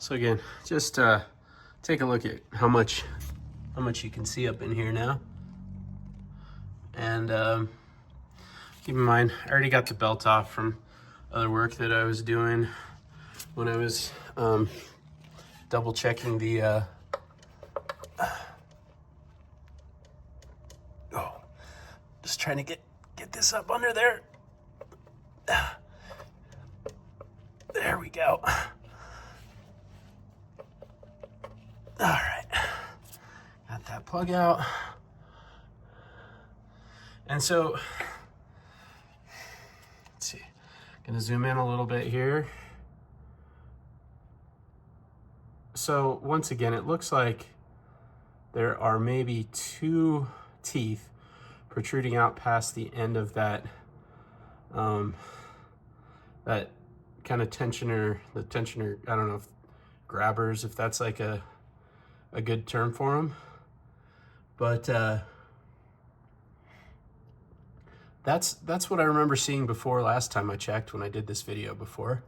So again, just take a look at how much you can see up in here now. And keep in mind, I already got the belt off from other work that I was doing when I was double checking the just trying to get this up under there. There we go. All right, got that plug out. And so, let's see, gonna zoom in a little bit here. So once again, it looks like there are maybe 2 teeth protruding out past the end of that that kind of tensioner, the tensioner, I don't know if grabbers, if that's like a good term for them, but that's what I remember seeing before last time I checked when I did this video before.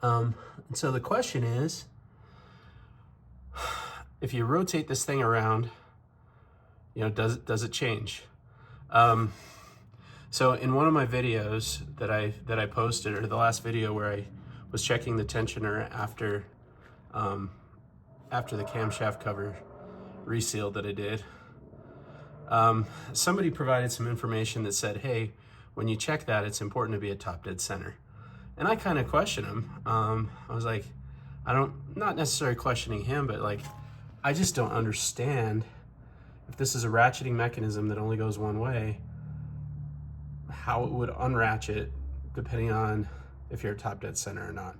And so the question is, if you rotate this thing around, you know, does it change? So in one of my videos that I posted, or the last video where I was checking the tensioner after the camshaft cover reseal that I did, somebody provided some information that said, hey, when you check that, it's important to be at top dead center. And I kind of questioned him. I was like, not necessarily questioning him, but like, I just don't understand, if this is a ratcheting mechanism that only goes one way, how it would unratchet depending on if you're top dead center or not.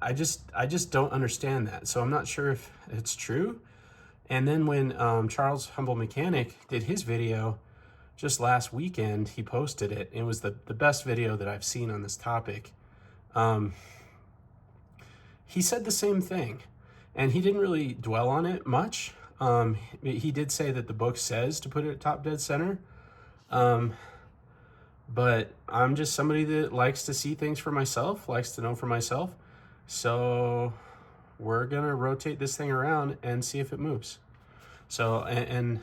I just don't understand that. So I'm not sure if it's true. And then when Charles Humble Mechanic did his video just last weekend, he posted it. It was the best video that I've seen on this topic. He said the same thing, and he didn't really dwell on it much. He did say that the book says to put it at top dead center. But I'm just somebody that likes to see things for myself, likes to know for myself. So we're gonna rotate this thing around and see if it moves. So, and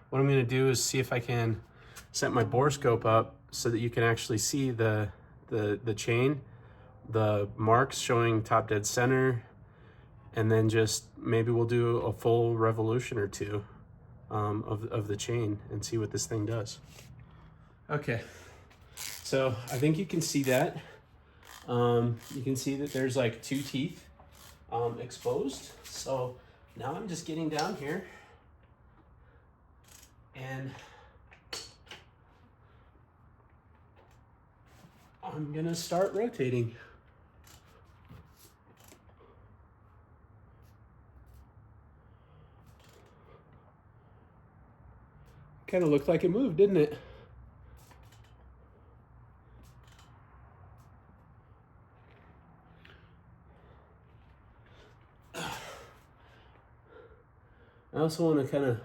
what I'm gonna do is see if I can set my borescope up so that you can actually see the chain, the marks showing top dead center, and then just maybe we'll do a full revolution or two of the chain and see what this thing does. Okay, so I think you can see that. You can see that there's like 2 teeth exposed. So now I'm just getting down here and I'm gonna start rotating. Kind of looked like it moved, didn't it? I also want to kind of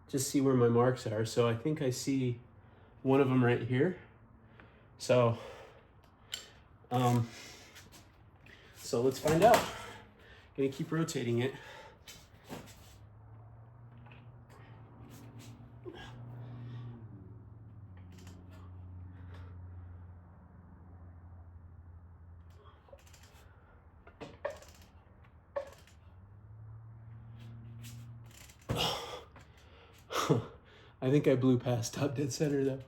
just see where my marks are. So I think I see one of them right here. So, so let's find out. Gonna keep rotating it. I think I blew past top dead center though.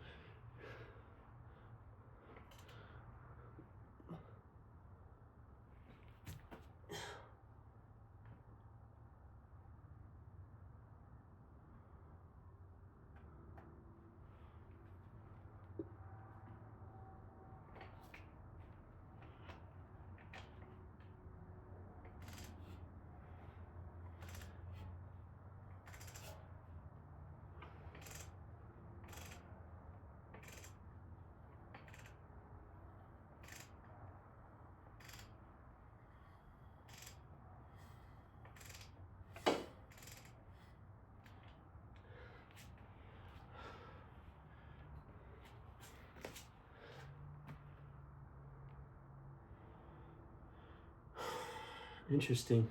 Interesting.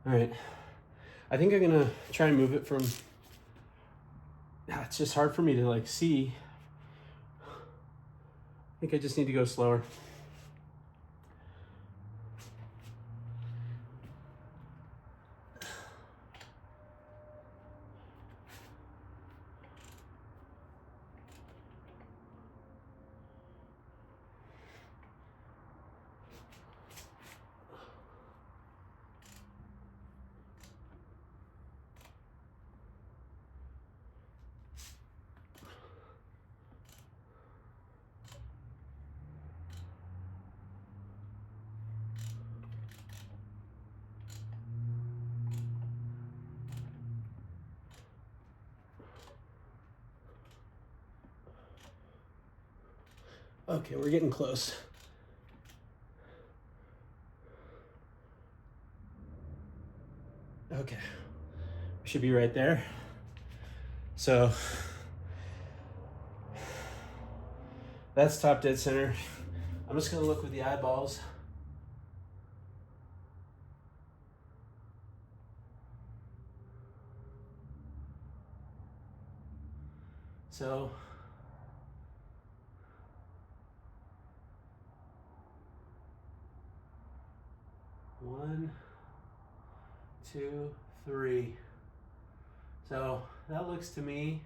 All right. I think I'm gonna try and move it from, it's just hard for me to like see. I think I just need to go slower. Okay, we're getting close. Okay, we should be right there. So that's top dead center. I'm just gonna look with the eyeballs. So one, two, three. So that looks to me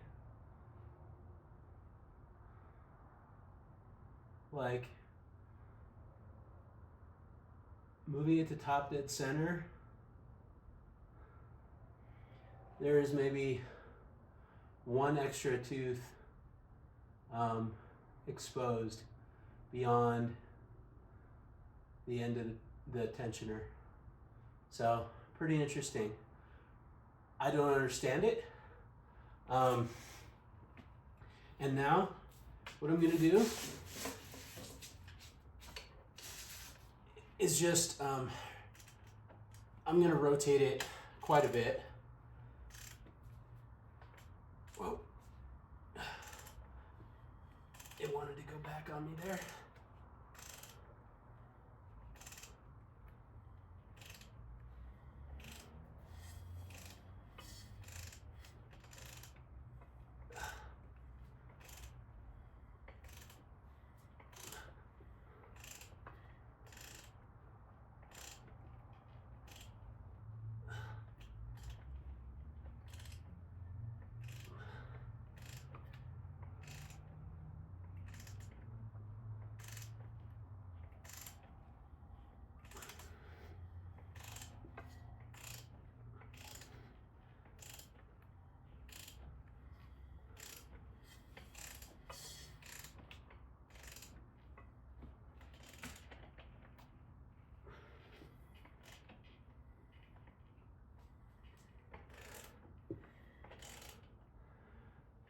like moving it to top dead center. There is maybe one extra tooth exposed beyond the end of the tensioner. So pretty interesting. I don't understand it. And now what I'm gonna do is just, I'm gonna rotate it quite a bit. Whoa. It wanted to go back on me there.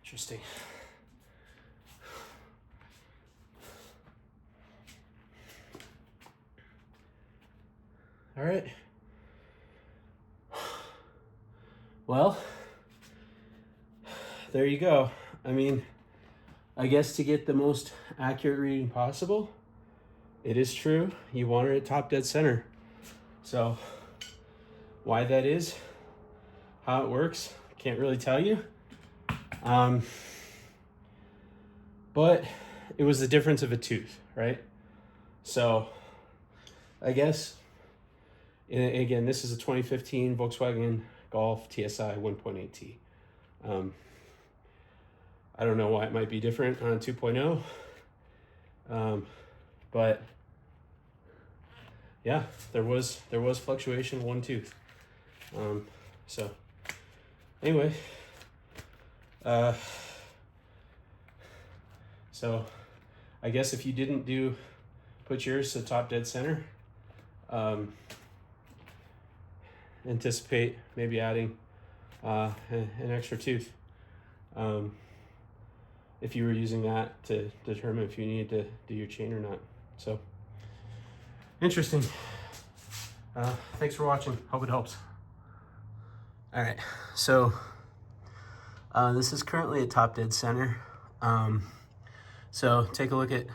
Interesting. All right. Well, there you go. I mean, I guess to get the most accurate reading possible, it is true, you want it at top dead center. So why that is, how it works, can't really tell you. But it was the difference of a tooth, right? So I guess, and again, this is a 2015 Volkswagen Golf TSI 1.8T. I don't know why it might be different on 2.0. But yeah, there was fluctuation, one tooth. So anyway, so I guess if you didn't put yours to top dead center, anticipate maybe adding an extra tooth if you were using that to determine if you needed to do your chain or not. So interesting. Thanks for watching. Hope it helps. All right, so This is currently at top dead center. So take a look at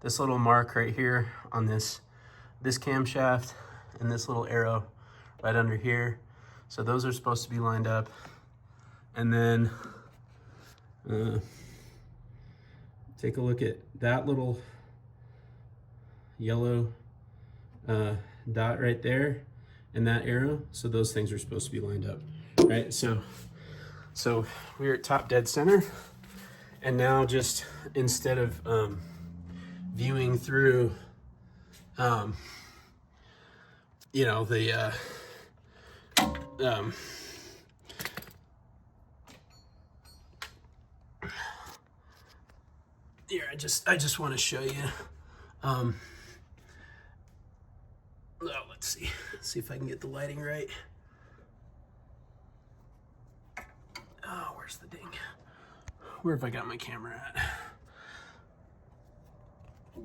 this little mark right here on this camshaft and this little arrow right under here. So those are supposed to be lined up. And then take a look at that little yellow dot right there and that arrow. So those things are supposed to be lined up, right? So we're at top dead center. And now just instead of viewing through, you know, the here, I just want to show you. Oh, let's see if I can get the lighting right. Oh, where's the ding? Where have I got my camera at? All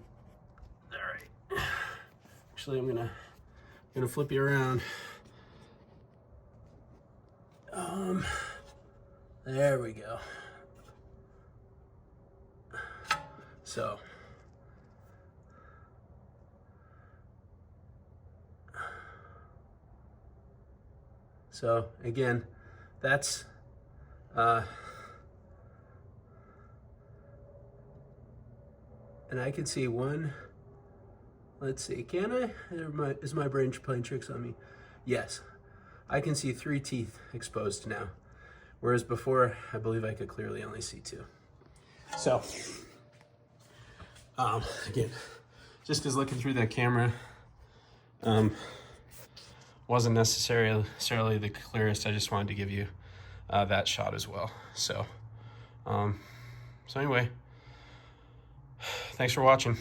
right. Actually, I'm gonna flip you around. There we go. So again, that's and I can see one. Let's see, can I? Is my brain playing tricks on me? Yes, I can see 3 teeth exposed now, whereas before I believe I could clearly only see 2. So again, just because looking through that camera wasn't necessarily the clearest, I just wanted to give you that shot as well. So anyway, thanks for watching.